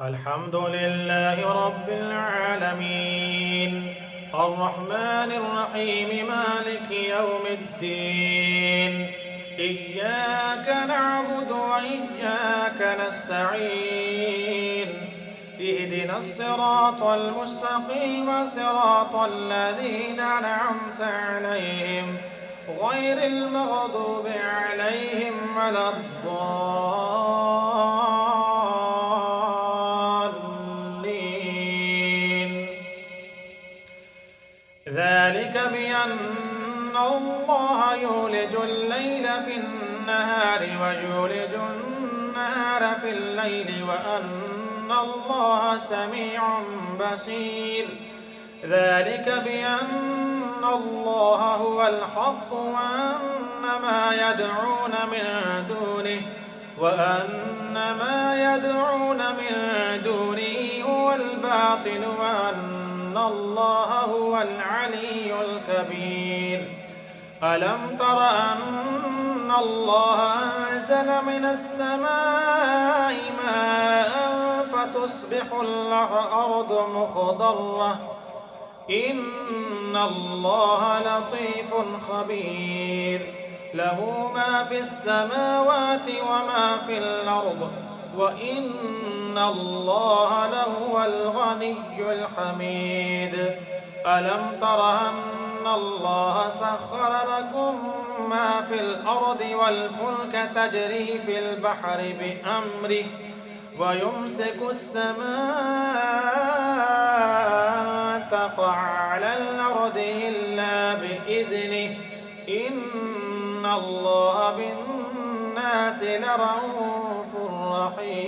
الحمد لله رب العالمين الرحمن الرحيم مالك يوم الدين إياك نعبد وإياك نستعين اهدنا الصراط المستقيم صراط الذين أنعمت عليهم غير المغضوب عليهم ولا الضالين. ذلك بأن الله يولج الليل في النهار ويولج النهار في الليل وأن الله سميع بصير. ذلك بأن الله هو الحق وأن ما يدعون من دونه هو الباطل وأن الله هو العلي الكبير. ألم تر أن الله أنزل من السماء ماء فتصبح الأرض مخضرة إن الله لطيف خبير له ما في السماوات وما في الأرض وإن الله لهو الغني الحميد. ألم تر أن الله سخر لكم ما في الأرض والفلك تجري في البحر بأمره ويمسك السماء تقع على الأرض إلا بإذنه إن الله بالناس لرءوف رحيم.